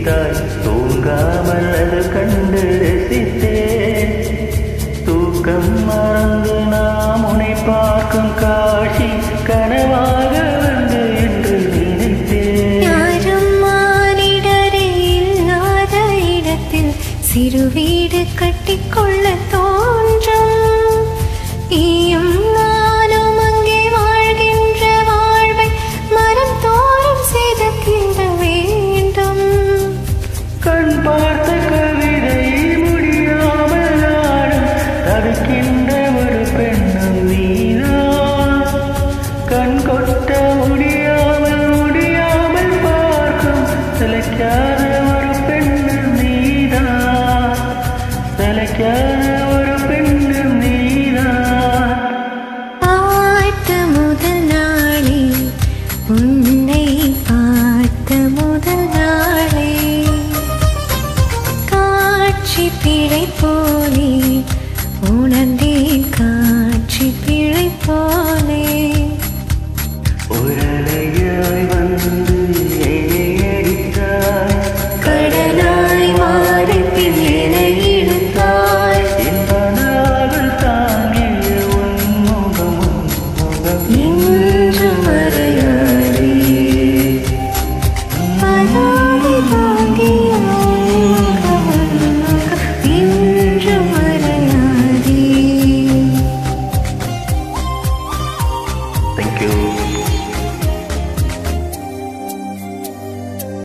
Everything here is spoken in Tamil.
சிரித்தாய் தூங்காமல் அது கண்டு ரசித்தேன் தூக்கம் மறந்து நாம் உன்னை பார்க்கும் காட்சி கனவாக வந்து என்று நினைத்தேன் யாரும் மானிடரே இல்லாத இடத்தில் சிறு வீடு கட்டிக்கொள்ள தோன்றும் நீயும் நானும் அங்கே வாழ்கின்ற வாழ்வை மனம் தோறும் செய்திட வேண்டும் கண் பார்த்த கவிதை முடியாமல் நாடும் தடுக்கின்ற ஒரு பெண்ணும் நீதான் கண் கொட்ட முடியாமல் பார்க்கும் சிலைக்காத ஒரு பெண்ணும் நீதான் சிலைக்காத ஒரு பெண்ணும் நீதான் பார்த்த முதல் நாளில்